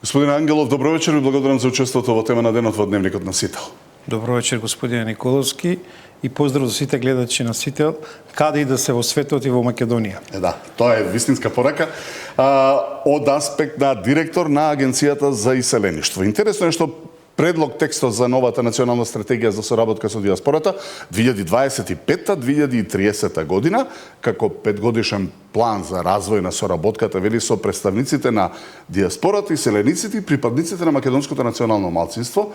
Господин Ангелов, добро вечер и благодарам за учеството во тема на денот во Дневникот на Сител. Добро вечер, господин Николовски, и поздрав за сите гледачи на Сител, каде и да се во светот и во Македонија. Да, тоа е вистинска порака од аспект на директор на Агенцијата за иселеништво. Интересно е што предлог текстот за новата национална стратегија за соработка со диаспората 2025-2030 година, како 5-годишен план за развој на соработката, вели, со представниците на диаспората, иселениците и припадниците на македонското национално малцинство,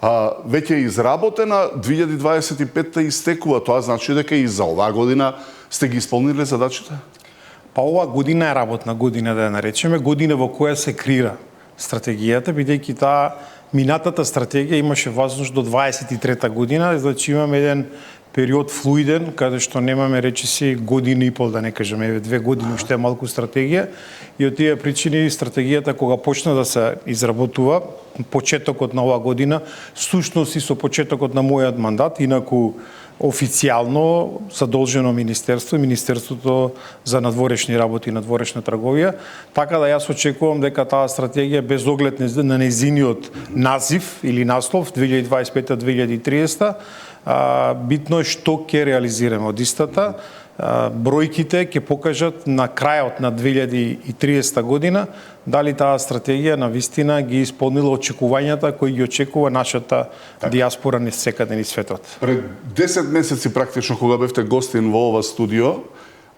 веќе е изработена, 2025-та истекува. Тоа значи дека и за оваа година сте ги исполниле задачите? Па оваа година е работна година, да ја наречеме, година во која се креира стратегијата, бидејќи таа минатата стратегија имаше возможност до 23-та година, значи имаме еден период флуиден, каде што немаме, речиси, година и пол, да не кажеме, 2 години уште е малку стратегија, и од тие причини стратегијата кога почна да се изработува, почетокот на оваа година, сушност и со почетокот на мојот мандат, инаку официјално задолжено Министерството за надворешни работи и надворешна трговија, така да јас очекувам дека таа стратегија без оглед на нејзиниот назив или наслов 2025-2030 битно е што ќе реализираме од истата. Бројките ќе покажат на крајот на 2030 година дали таа стратегија навистина ги исполнила очекувањата кои ги очекува нашата диаспора низ секаде низ светот. Пред 10 месеци практично кога бевте гостин во ова студио,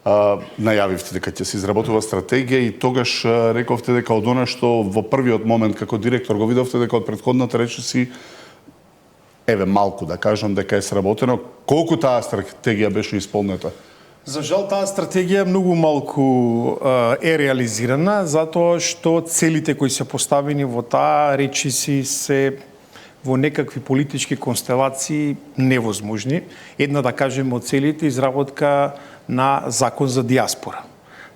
најавивте дека ќе се изработува стратегија и тогаш рековте дека од она што во првиот момент како директор го видовте дека од претходната речиси малку да кажам дека е сработено. Колку таа стратегија беше исполнета? За жал, таа стратегија многу малку е реализирана, затоа што целите кои се поставени во таа речиси се во некакви политички констелации невозможни. Една, да кажеме, од целите изработка на закон за диаспора.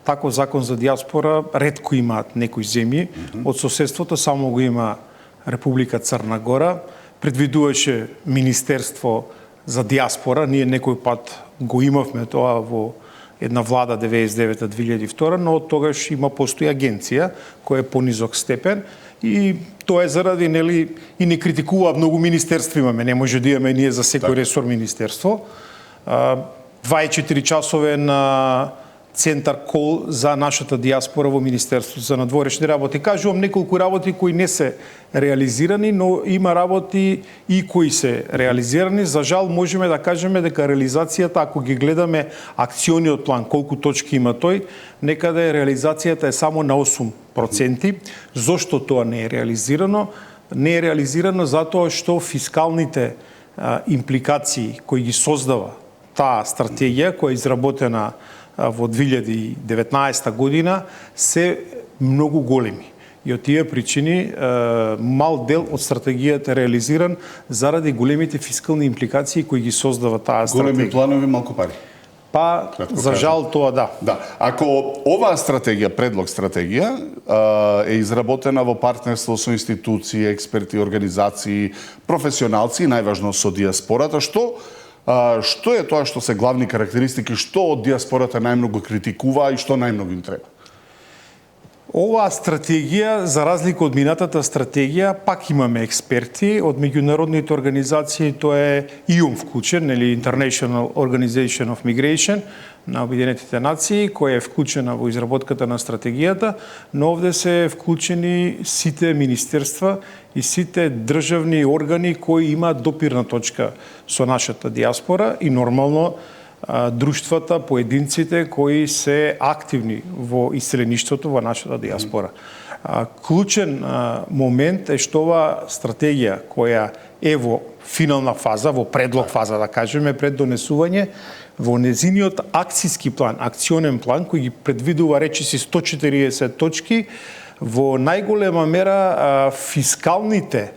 Таков закон за диаспора ретко имаат некои земји. Од соседството само го има Република Црна Гора. Предвидуваше Министерство за диаспора. Ние некој пат го имавме тоа во една влада 99-2002, но од тогаш постои агенција која е понизок степен и тоа е заради, нели, и не критикува многу министерства имаме, не може да имаме ние за секој ресор министерство. 24 часове на центар кол за нашата диаспора во Министерството за надворешни работи. Кажувам неколку работи кои не се реализирани, но има работи и кои се реализирани. За жал можеме да кажеме дека реализацијата, ако ги гледаме акциониот план, колку точки има тој, некаде реализацијата е само на 8%. Зошто тоа не е реализирано? Не е реализирано затоа што фискалните импликации кои ги создава таа стратегија, која е изработена во 2019 година, се многу големи. И од тие причини мал дел од стратегијата е реализиран заради големите фискални импликации кои ги создава таа стратегија. Големи планови, малку пари. Па, за жал тоа да. Да. Ако оваа стратегија, предлог стратегија, е изработена во партнерство со институции, експерти, организации, професионалци и најважно со диаспората, што е тоа што се главни карактеристики, што од диаспората најмногу критикува и што најмногу им треба? Оваа стратегија, за разлика од минатата стратегија, пак имаме експерти од меѓународните организации, тоа е ИОМ вклучен, или International Organization of Migration на Обединетите нации, која е вклучена во изработката на стратегијата, но овде се вклучени сите министерства и сите државни органи кои имаат допирна точка со нашата диаспора и нормално друштвата, поединците кои се активни во иселеништвото во нашата диаспора. Клучен момент е што оваа стратегија која е во финална фаза, во предлог фаза, да кажеме, пред донесување, во незиниот акцијски план, акционен план, кој ги предвидува речиси 140 точки, во најголема мера фискалните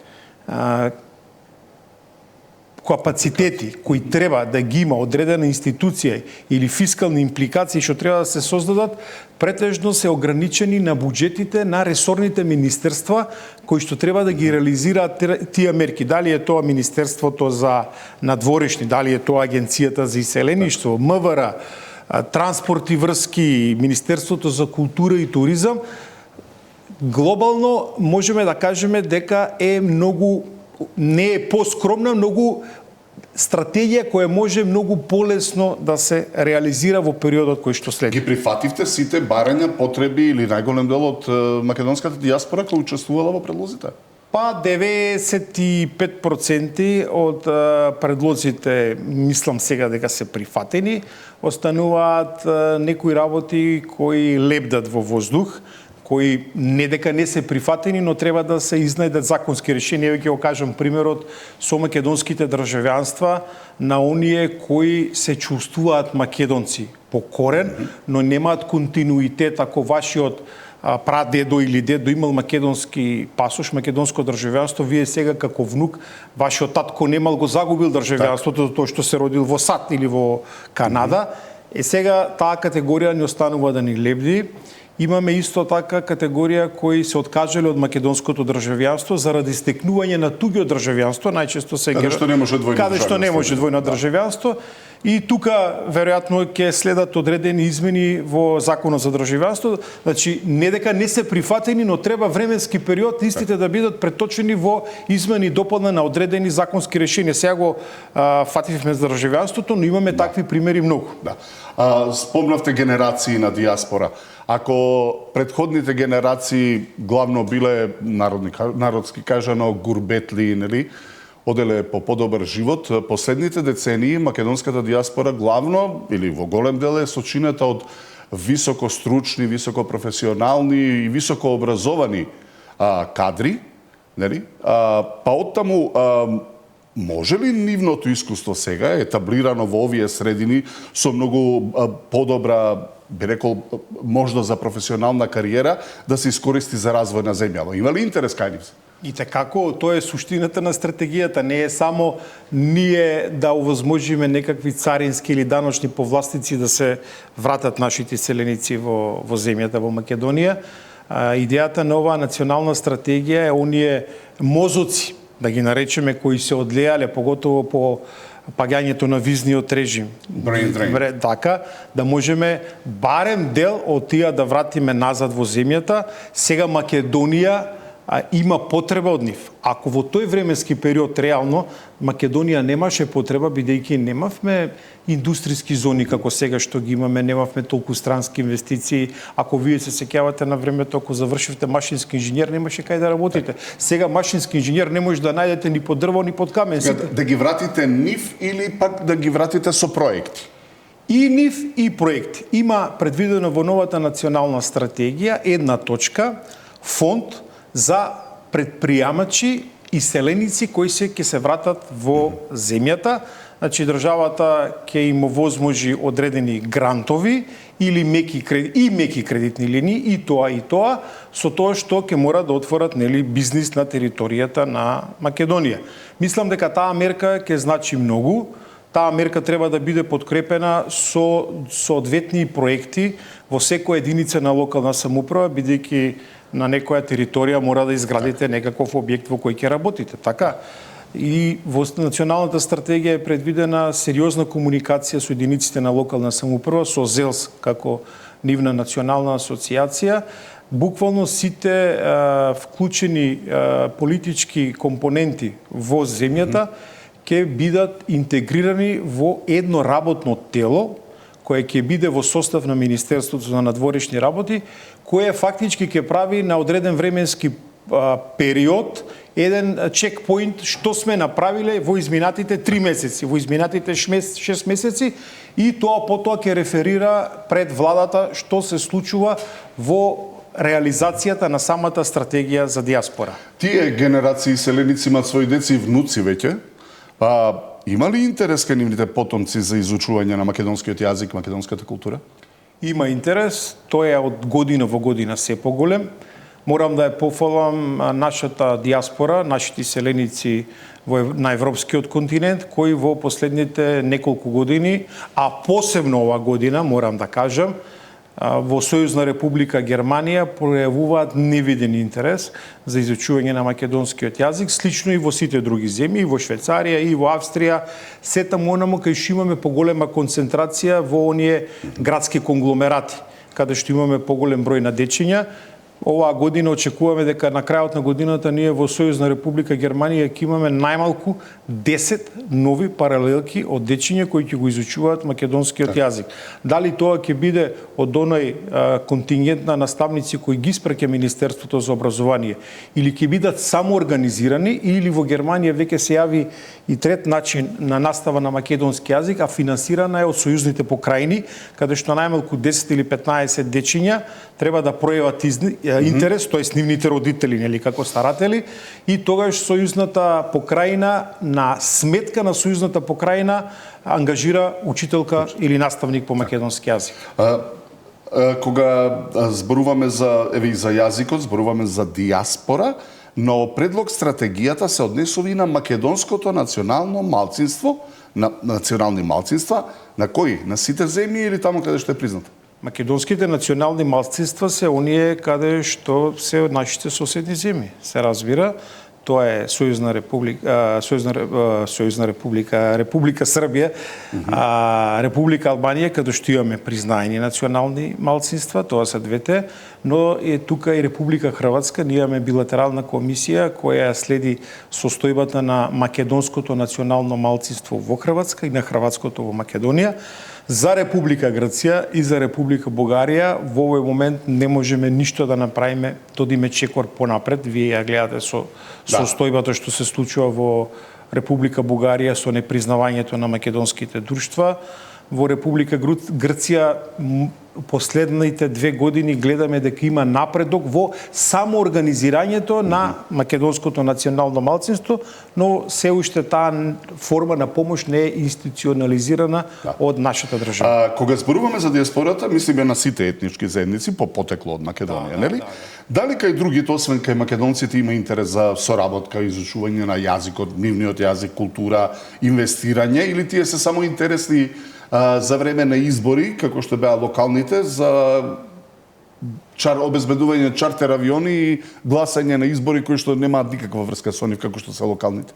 капацитети кои треба да ги има одредена институција или фискални импликации што треба да се создадат, претежно се ограничени на буџетите на ресорните министерства кои што треба да ги реализираат тие мерки. Дали е тоа Министерството за надворешни, дали е тоа Агенцијата за иселеништво, МВР, транспорт и врски, Министерството за култура и туризам, глобално можеме да кажеме дека е многу, не е поскромна, многу стратегија која може многу полесно да се реализира во периодот кој што следи. Ги прифативте сите барања, потреби или најголем дел од македонската дијаспора која учествувала во предлозите? Па 95% од предлозите, мислам сега дека се прифатени, остануваат некои работи кои лебдат во воздух, кои не дека не се прифатени, но треба да се изнајдат законски решенија. Ќе го кажам примерот со македонските државјанства на оние кои се чувствуваат македонци по корен, но немаат континуитет ако вашиот прадедо или дедо имал македонски пасош, македонско државјанство, вие сега како внук, вашиот татко немал, го загубил државјанството тоа што се родил во САД или во Канада. Сега таа категорија не останува да ни лебди. Имаме исто така категорија кои се откажале од македонското државјанство заради стекнување на туѓо државјанство, најчесто се каде што не може двојно државјанство. И тука веројатно ќе следат одредени измени во законот за државјанство. Значи не дека не се прифатени, но треба временски период истите да бидат преточени во измени и дополнена на одредени законски решенија. Сега го фативме за државјанството, но имаме такви примери многу. Да. Спомнавте генерации на дијаспора. Ако претходните генерации главно биле народски кажано гурбетли, нели, оделе по подобар живот, последните децении македонската дијаспора главно или во голем дел е сочинета од високостручни, високопрофесионални и високообразовани кадри, нели? Па оттаму може ли нивното искуство сега етаблирано во овие средини со многу подобра, би рекол, можда за професионална кариера да се искористи за развој на земјава? Има ли интерес кај нив? И како, тоа е суштината на стратегијата. Не е само ние да овозможиме некакви царински или даночни повластици да се вратат нашите селеници во земјата, во Македонија. Идејата на оваа национална стратегија е оние мозоци, да ги наречеме, кои се одлеале, поготово по паѓањето на визниот режим. Така, да можеме барем дел од тие да вратиме назад во земјата. Сега Македонија има потреба од нив. Ако во тој временски период реално Македонија немаше потреба, бидејќи немавме индустријски зони како сега што ги имаме, немавме толку странски инвестиции. Ако вие се сеќавате на времето, ако завршивте машински инженер, немаше кај да работите. Сега машински инженер не може да најдете ни под дрво, ни под камен. Да ги вратите нив или пак да ги вратите со проекти? И нив и проекти. Има предвидено во новата национална стратегија една точка, фонд за предприемачи и селеници кои ќе се вратат во земјата. Значи државата ќе им овозможи одредени грантови или меки кредитни линии и тоа со тоа што ќе мора да отворат, нели, бизнис на територијата на Македонија. Мислам дека таа мерка ќе значи многу. Таа мерка треба да биде подкрепена со соодветни проекти во секоја единица на локална самоуправа, бидејќи на некоја територија мора да изградите некаков објект во кој ќе работите. Така, и во националната стратегија е предвидена сериозна комуникација со единиците на локална самоуправа, со ЗЕЛС како нивна национална асоциација. Буквално сите вклучени политички компоненти во земјата ќе бидат интегрирани во едно работно тело, кое ќе биде во состав на Министерството за надворешни работи, кое фактички ќе прави на одреден временски период еден чекпоинт што сме направиле во изминатите 3 месеци, во изминатите 6 месеци, и тоа потоа ќе реферира пред владата што се случува во реализацијата на самата стратегија за дијаспора. Тие генерации селеници имаат своји деца и внуци веќе. Има ли интерес кај нивните потомци за изучување на македонскиот јазик, македонската култура? Има интерес, тој е од година во година се поголем. Морам да ја пофалам нашата дијаспора, нашите селеници на европскиот континент, кои во последните неколку години, а посебно ова година, морам да кажам, во Сојузна република Германија пројавуваат невиден интерес за изучување на македонскиот јазик, слично и во сите други земји, и во Швајцарија, и во Австрија, сетам онаму кај што имаме поголема концентрација во оние градски конгломерати, каде што имаме поголем број на дечиња. Оваа година очекуваме дека на крајот на годината ние во Сојузна Република Германија ќе имаме најмалку 10 нови паралелки од дечиња кои ќе го изучуваат македонскиот јазик. Дали тоа ќе биде од оној контингент на наставници кои ги спреќе Министерството за образование или ќе бидат самоорганизирани, или во Германија веќе се јави и трет начин на настава на македонски јазик, а финансирана е од сојузните покрајни, каде што најмалку 10 или 15 дечиња треба да пројават интерес, тоест нивните родители, нели, како старатели, и тогаш сојузната покрајна на сметка на сојузната покрајна ангажира учителка или наставник по македонски јазик. Кога зборуваме за јазикот, зборуваме за диаспора, но предлог стратегијата се однесува и на македонското национално малцинство, на национални малцинства, на кои? На сите земји или таму каде што е признато? Македонските национални малцинства се оние каде што се од нашите соседни земји. Се разбира, тоа е Сојузна Република, Република Србија, Република Албанија, каде што имаме признаени национални малцинства, тоа се двете, но е тука и Република Хрватска, ние имаме билатерална комисија која следи состојбата на македонското национално малцинство во Хрватска и на хрватското во Македонија. За Република Грција и за Република Бугарија во овој момент не можеме ништо да направиме, додиме чекор понапред. Вие ја гледате со состојбата што се случува во Република Бугарија со непризнавањето на македонските друштва. Во Република Грција последните 2 години гледаме дека има напредок во самоорганизирањето на македонското национално малцинство, но се уште таа форма на помош не е институционализирана од нашата држава. Кога зборуваме за диаспората, мислиме на сите етнички заедници по потекло од Македонија, нели? Дали кај другите, освен кај македонците, има интерес за соработка, изучување на јазикот, нивниот јазик, култура, инвестирање, или тие се само интересни за време на избори, како што беа локалните, за обезбедување чартер авиони и гласање на избори кои што немаат никаква врска со нив, како што се локалните?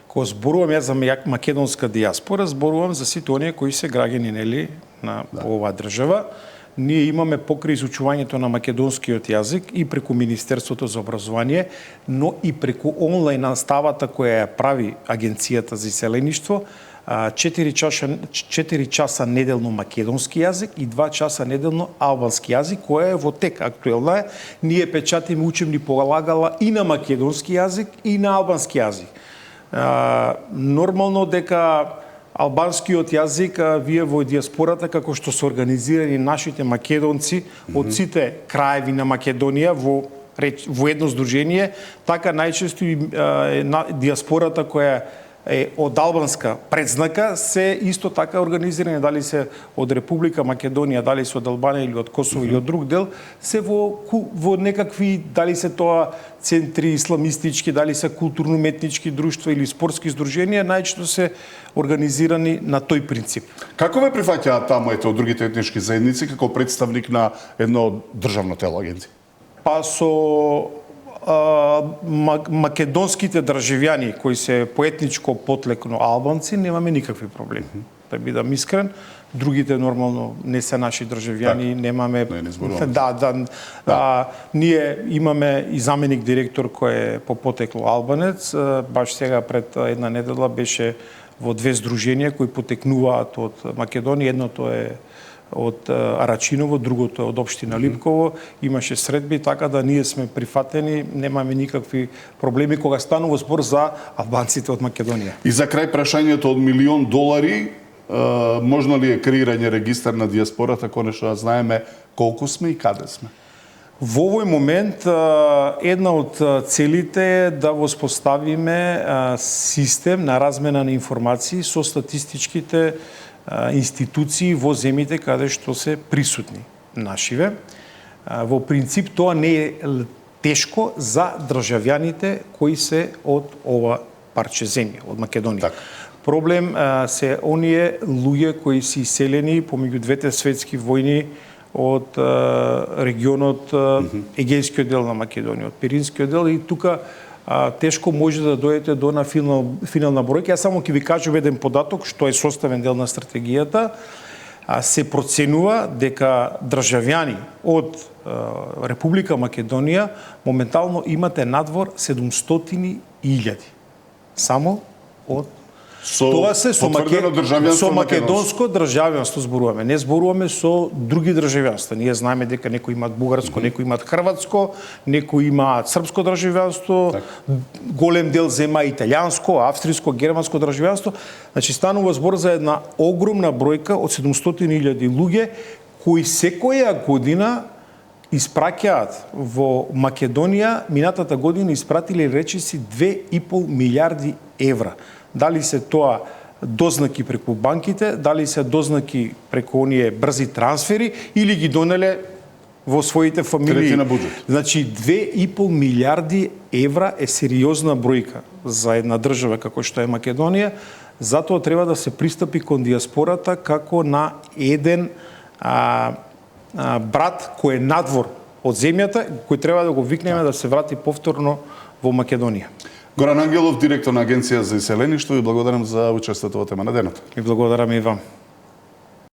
Кога зборувам ја за македонска диаспора, зборувам за сите оние кои се граѓани, нели, на оваа држава. Ние имаме покрај изучувањето на македонскиот јазик и преку Министерството за образование, но и преку онлайн наставата која ја прави Агенцијата за иселеништво, 4 часа неделно македонски јазик и 2 часа неделно албански јазик, која е во тек, актуелна е. Ние печатиме учебни полагала и на македонски јазик и на албански јазик. Нормално дека албанскиот јазик, вие во диаспората, како што се организирани нашите македонци од сите краеви на Македонија во едно здружение, така најчесто и диаспората која е од албанска предзнака се исто така организирани, дали се од Република Македонија, дали се од Албанија или од Косово или од друг дел, се во некакви, дали се тоа центри исламистички, дали се културно-уметнички друштва или спортски здруженија, најчесто се организирани на тој принцип. Како ве прифаќаат таму од другите етнички заедници како представник на едно државно тело агенција? Па со македонските државјани кои се по етничко потлекно албанци немаме никакви проблеми. Да бидам искрен, другите нормално не се наши државјани, немаме. Ние имаме и заменик директор кој е по потекло албанец, баш сега пред една недела беше во 2 здруженија кои потекнуваат од Македонија, едното е од Арачиново, другото од општина Липково, имаше средби, така да ние сме прифатени, немаме никакви проблеми кога станува збор за албанците од Македонија. И за крај прашањето од $1.000.000, можно ли е креирање регистар на диаспората, конечно да знаеме колку сме и каде сме? Во овој момент една од целите е да воспоставиме систем на размена на информации со статистичките институции во земјите каде што се присутни нашиве. Во принцип тоа не е тешко за државјаните кои се од ова парче земја, од Македонија. Так. Проблем се оние луѓе кои се иселени помеѓу двете светски војни од регионот Егејскиот дел на Македонија, од Пиринскиот дел, и тука тешко може да дојдете до на финална бројка. Јас само ќе ви кажам еден податок што е составен дел на стратегијата. се проценува дека државјани од Република Македонија моментално имате надвор 700.000. Само од тоа се со македонско државјанство зборуваме. Не зборуваме со други државјанства. Ние знаеме дека некои имаат бугарско, некои имаат хрватско, некои имаат српско државјанство, голем дел зема италијанско, австриско, германско државјанство. Значи станува збор за една огромна бројка од 700.000 луѓе кои секоја година испраќаат во Македонија, минатата година испратиле речиси 2,5 милиарди евра. Дали се тоа дознаки преку банките, дали се дознаки преку оние брзи трансфери или ги донеле во своите фамилии. Значи 2,5 милиарди евра е сериозна бројка за една држава како што е Македонија, затоа треба да се пристапи кон диаспората како на еден брат кој е надвор од земјата, кој треба да го викнеме да се врати повторно во Македонија. Горан Ангелов, директор на Агенција за иселеништво, ви благодарам за учеството во тема на денот. И благодарам и вам.